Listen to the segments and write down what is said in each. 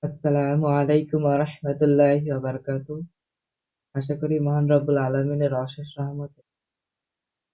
আসসালামু আলাইকুম ওয়া রাহমাতুল্লাহি ওয়া বারাকাতুহু। আশা করি মহান রব্বুল আলামিনের অশেষ রহমতে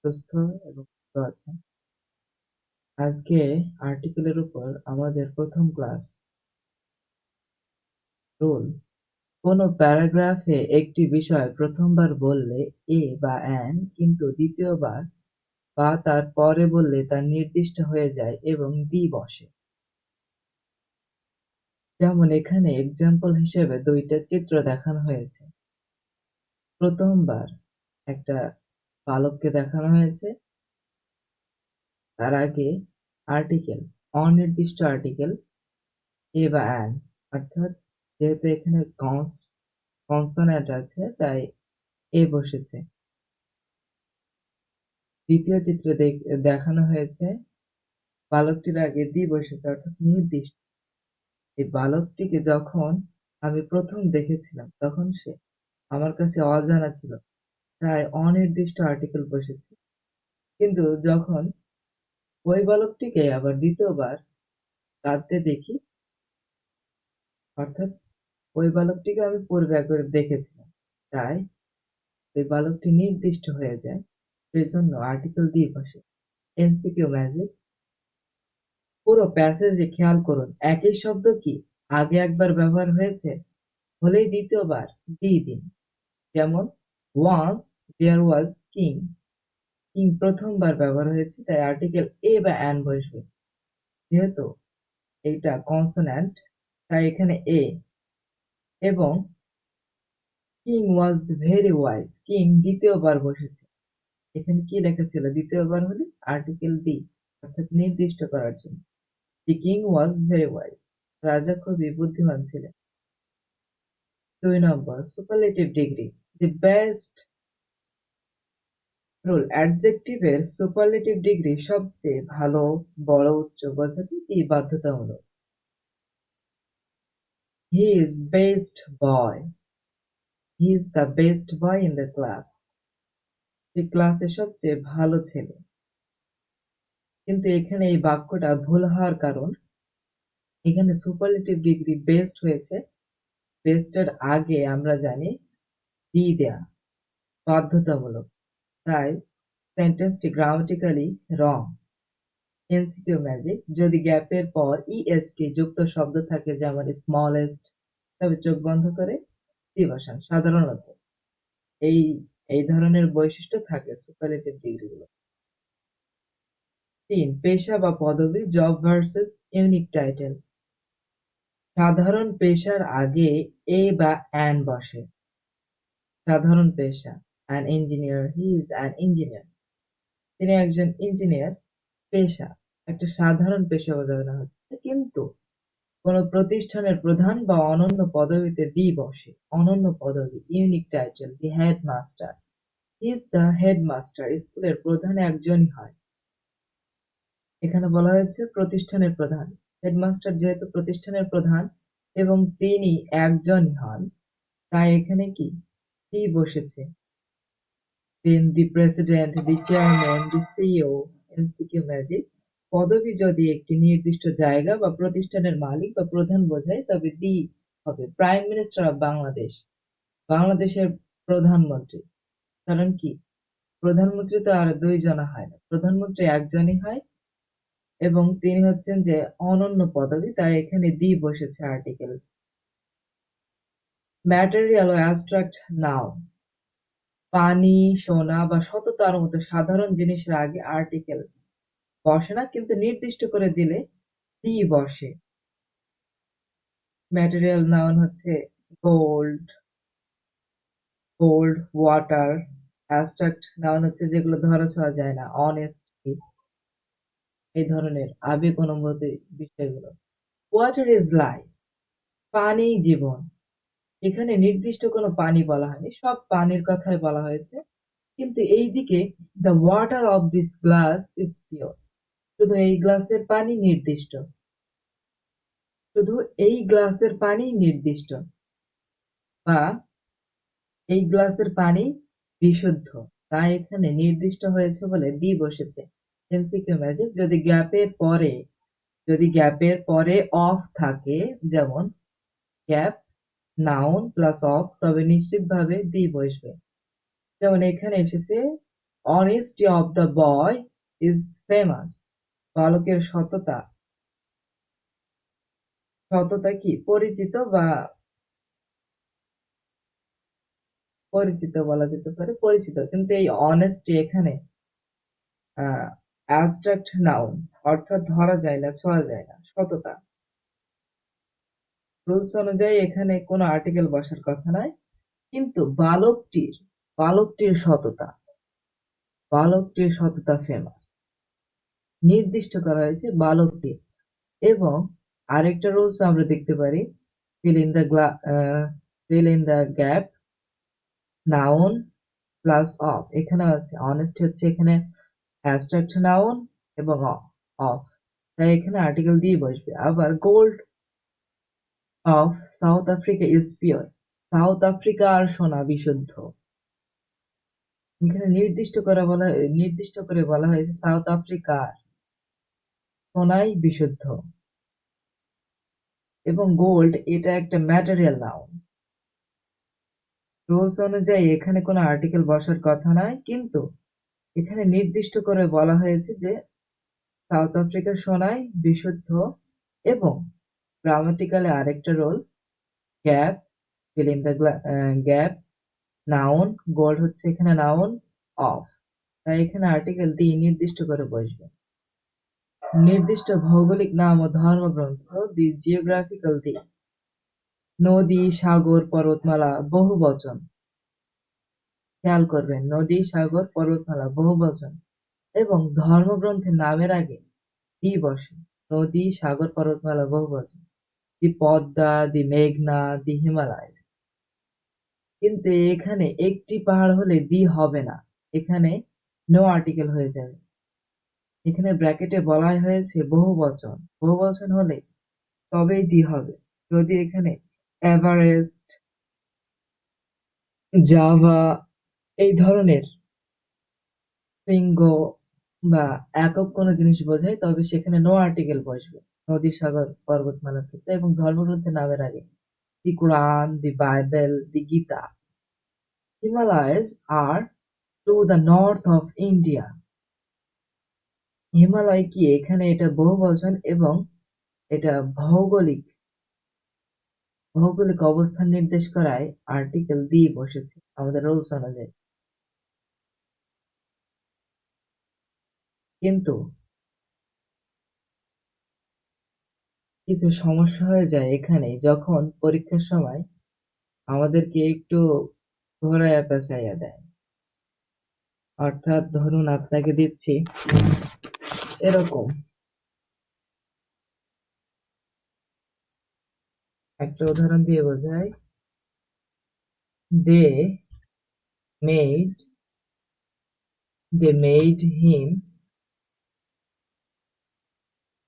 সুস্থ এবং ভালো আছেন। আজকে আর্টিকেলের উপর আমাদের প্রথম ক্লাস। রুল: কোনো প্যারাগ্রাফে একটি বিষয় প্রথমবার বললে এ বা অ্যান, কিন্তু দ্বিতীয়বার বা তার পরে বললে তা নির্দিষ্ট হয়ে যায় এবং দি বসে। যেমন এখানে এক্সাম্পল হিসেবে দুইটা চিত্র দেখানো হয়েছে। প্রথমবার একটা বালককে দেখানো হয়েছে, তার আগে আর্টিকেল, অনির্দিষ্ট আর্টিকেল এ বা অ্যান, অর্থাৎ যেহেতু এখানে কনসোনেন্ট আছে তাই এ বসেছে। দ্বিতীয় চিত্রে দেখানো হয়েছে বালকটির আগে দি বসেছে, অর্থাৎ নির্দিষ্ট। এই বালকটিকে যখন আমি প্রথম দেখেছিলাম তখন সে আমার কাছে অজানা ছিল, তাই অনির্দিষ্ট আর্টিকেল বসেছে। কিন্তু যখন ওই বালকটিকে আবার দ্বিতীয়বার কাঁদতে দেখি, অর্থাৎ ওই বালকটিকে আমি পূর্বে একবার দেখেছিলাম, তাই ওই বালকটি নির্দিষ্ট হয়ে যায়, সেজন্য আর্টিকেল দিয়ে বসে। এমসিকিউ ম্যাজিক: পুরো প্যাসেজে খেয়াল করুন একই শব্দ কি আগে একবার ব্যবহার হয়েছে, হলেই দ্বিতীয়বার দিয়ে দিন। যেমন once there was king, king প্রথমবার ব্যবহার হয়েছে তাই আর্টিকেল এ বা অ্যান বসবে। যেহেতু এইটা কনসোন্যান্ট তাই এখানে এ। এবং king was very wise, king দ্বিতীয়বার বসেছে। এখানে কি লেখা ছিল? দ্বিতীয়বার হলে আর্টিকেল দি, অর্থাৎ নির্দিষ্ট করার জন্য। The king was very wise, রাজা খুবই বুদ্ধিমান ছিলেন। 2 নম্বর, superlative degree, the best. Rule: অ্যাডজেক্টিভের সুপারলেটিভ ডিগ্রি সবচেয়ে ভালো, বড়, উচ্চ বোঝাতে কি বাধ্যতামূলক? He is best boy, he is the best boy in the class, সে ক্লাসে সবচেয়ে ভালো ছেলে। কিন্তু এখানে এই বাক্যটা ভুল হওয়ার কারণ, এখানে সুপারলেটিভ ডিগ্রি বেস্ট হয়েছে, বেস্টের আগে আমরা জানি দি দেয়া বাধ্যতামূলক, তাই সেন্টেন্সটি গ্রামাটিক্যালি রং। এমসিকিউ ম্যাজিক: যদি গ্যাপের পর ইএসটি যুক্ত শব্দ থাকে, যেমন স্মলেস্ট, তবে চোখ বন্ধ করে দি বসান। সাধারণত এই এই ধরনের বৈশিষ্ট্য থাকে সুপারলেটিভ ডিগ্রিগুলো। 3, পেশা বা পদবি, জব ভার্সেস ইউনিক টাইটেল। সাধারণ পেশার আগে এ বা অ্যান বসে। সাধারণ পেশা: an engineer, he is an engineer, তিনি একজন ইঞ্জিনিয়ার। পেশা একটা সাধারণ পেশা বোঝানো হচ্ছে, কিন্তু কোন প্রতিষ্ঠানের প্রধান বা অনন্য পদবিতে দি বসে। অনন্য পদবি, unique title, the headmaster, he is the headmaster, স্কুলের প্রধান একজনই হয়। এখানে বলা হয়েছে প্রতিষ্ঠানের প্রধান, হেডমাস্টার যেহেতু প্রতিষ্ঠানের প্রধান এবং তিনি একজনই হন, তাই এখানে কি দি বসেছে। Then the president, the chairman, the CEO. MCQ magic: পদবি যদি একটি নির্দিষ্ট জায়গা বা প্রতিষ্ঠানের মালিক বা প্রধান বোঝায় তবে দি হবে। প্রাইম মিনিস্টার অফ বাংলাদেশ, বাংলাদেশের প্রধানমন্ত্রী। কারণ কি, প্রধানমন্ত্রী তো আর দুইজনা হয় না, প্রধানমন্ত্রী একজনই হয় এবং তিনি হচ্ছেন যে অনন্য পদবি, তাই এখানে দি বসেছে আর্টিকেল। ম্যাটেরিয়াল ও অ্যাবস্ট্রাক্ট নাউন, পানি, সোনা বা সততার মতো সাধারণ জিনিসের আগে আর্টিকেল বসে না, কিন্তু নির্দিষ্ট করে দিলে দি বসে। ম্যাটেরিয়াল নাউন হচ্ছে গোল্ড, ওয়াটার। অ্যাবস্ট্রাক্ট নাউন হচ্ছে যেগুলো ধরা ছোঁয়া যায় না, অনেস্টি, এই ধরনের আবেগ অনুভূতি বিষয়গুলো। ওয়াটার ইজ লাইফ, পানি জীবন। এখানে নির্দিষ্ট কোনো পানি বলা হয়নি, সব পানির কথাই বলা হয়েছে, কিন্তু এই দিকে the water of this glass is pure, শুধু এই গ্লাসের পানি নির্দিষ্ট, শুধু এই গ্লাসের পানি নির্দিষ্ট, বা এই গ্লাসের পানি বিশুদ্ধ, তাই এখানে নির্দিষ্ট হয়েছে বলে দি বসেছে। এমসিকিউ ম্যাজিক: যদি গ্যাপের পরে অফ থাকে, যেমন ক্যাপ নাউন প্লাস অফ, তবে নিশ্চিতভাবে দি বসবে। যেমন এখানে এসেছে honesty of the boy is famous. বালকের সততা, সততা কি পরিচিত বা পরিচিত বলা যেতে পারে, পরিচিত, কিন্তু এই অনেস্টি এখানে অ্যাবস্ট্রাক্ট নাউন, অর্থাৎ ধরা যায় না, ছোঁয়া যায় না। সততা, রুলস অনুযায়ী এখানে কোনো আর্টিকেল বসার কথা নয়, কিন্তু বালকটির সততা, বালকটির সততা ফেমাস, নির্দিষ্ট করা হয়েছে বালকটির। এবং আরেকটা রুলস আমরা দেখতে পারি, fill in the fill in the gap noun plus of. এখানে আছে অনেস্ট হচ্ছে এখানে অ্যাবস্ট্রাক্ট নাউন এবং অফ, তাই এখানে আর্টিকেল দিয়ে বসবে। আবার gold of south Africa is pure. South আফ্রিকার সোনা বিশুদ্ধ। এখানে নির্দিষ্ট করে বলা হয়েছে সাউথ আফ্রিকার সোনাই বিশুদ্ধ। এবং গোল্ড এটা একটা ম্যাটেরিয়াল নাউন। রুলস অনুযায়ী এখানে কোনো আর্টিকেল বসার কথা নয়, কিন্তু এখানে নির্দিষ্ট করে বলা হয়েছে যে সাউথ আফ্রিকার সোনাই বিশুদ্ধ। এবং গ্রামাটিক্যালি আরেকটা role, gap, fill in the gap noun, gold হচ্ছে এখানে নাউন, অফ, তাই এখানে আর্টিকেল দি নির্দিষ্ট করে বসবে। নির্দিষ্ট ভৌগোলিক নাম ও ধর্মগ্রন্থ, দি জিওগ্রাফিক্যাল দি, নদী সাগর পর্বতমালা বহুবচন, খেয়াল করবেন নদী সাগর পর্বতমালা বহুবচন, এবং ধর্মগ্রন্থের নামের আগে দি বসে। নদী সাগর পর্বতমালা বহুবচন, দি পদ্মা, দি মেঘনা, দি হিমালয়। কিন্তু এখানে একটি পাহাড় হলে দি হবে না, এখানে নো আর্টিকেল হয়ে যাবে। এখানে ব্র্যাকেটে বলা হয়েছে বহুবচন, বহুবচন হলে তবেই দি হবে। যদি এখানে এভারেস্ট, জাভা এই ধরনের শৃঙ্গ বা একক কোনো জিনিস বোঝায়, তবে সেখানে নো আর্টিকেল বসবে নদী সাগর পর্বতমালার ক্ষেত্রে। এবং ধর্মগ্রন্থের নামের আগে the Quran, the Bible, the Gita. Himalayas are to the north of India. Himalaya কি এখানে এটা বহুবচন, এবং এটা ভৌগোলিক ভৌগোলিক অবস্থান নির্দেশ করায় আর্টিকেল দিয়ে বসেছে আমাদের রুলস অনুযায়ী। কিন্তু কিছু সমস্যা হয়ে যায় এখানে, যখন পরীক্ষার সময় আমাদেরকে একটু ঘোরাইয়া পেঁচাইয়া দেয়। অর্থাৎ ধরুন আপনাকে দিচ্ছি এরকম একটা উদাহরণ দিয়ে বোঝায়, they made they made him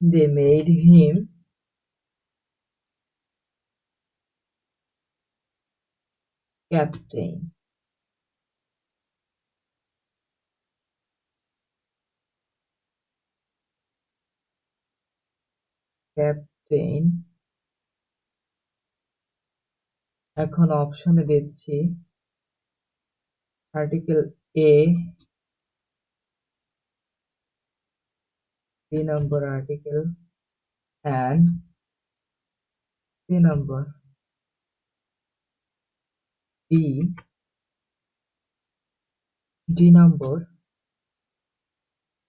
they made him captain. Captain, এখন অপশনে দিচ্ছি article A, B number article and, C number B, D number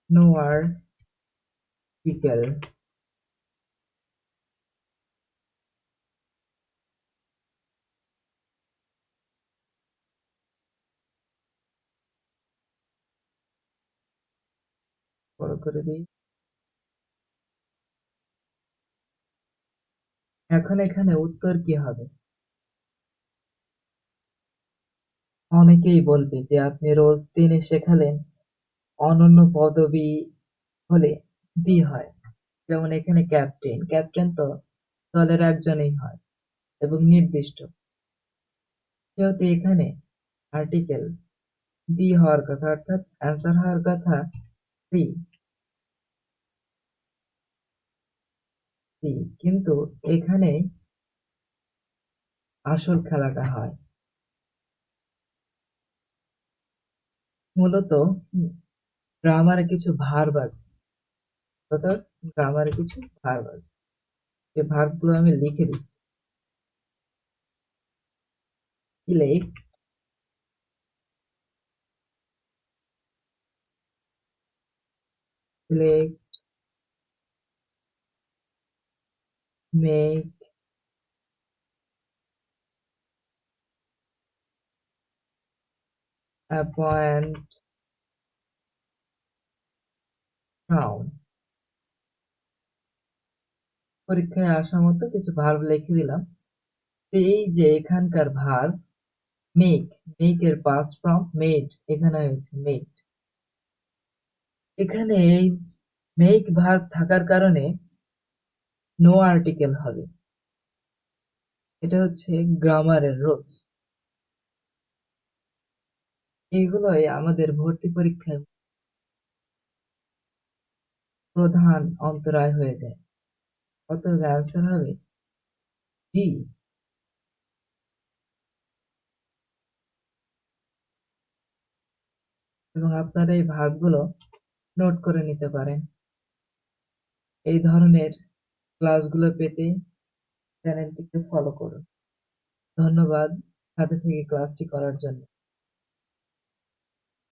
no article. বড় করে দিই। এখন এখানে উত্তর কি হবে? অনেকেই বলবে যে আপনি রোজ দিনে শেখালেন অনন্য পদবী হলে দি হয়। যেমন এখানে ক্যাপ্টেন, ক্যাপ্টেন তো দলের একজনই হয় এবং নির্দিষ্ট, যেহেতু এখানে আর্টিকেল দি হওয়ার কথা, অর্থাৎ অ্যান্সার হওয়ার কথা সি। সি, কিন্তু এখানে আসল খেলাটা হয়। মূলত গ্রামারে কিছু ভার্ব আছে, অর্থাৎ গ্রামারে কিছু ভার্ব আছে। এই ভার্বগুলো আমি লিখে দিচ্ছি। Elect, elect, make, appoint, crown. পরীক্ষায় আসা মতো কিছু ভার্ব লিখে দিলাম। এই যে এখানকার ভার্ব মেক, মেক এর পাস্ট ফর্ম মেড, এখানে হয়েছে মেড। এখানে এই মেক ভার্ব থাকার কারণে নো আর্টিকেল হবে। এটা হচ্ছে গ্রামারের রুলস। এইগুলোই আমাদের ভর্তি পরীক্ষায় প্রধান অন্তরায় হয়ে যায়। অতএব অ্যান্সার হবে ডি। এবং আপনারা এই ভার্বগুলো নোট করে নিতে পারেন। এই ধরনের ক্লাসগুলো পেতে চ্যানেলটিকে ফলো করুন। ধন্যবাদ সাথে থেকে ক্লাসটি করার জন্য।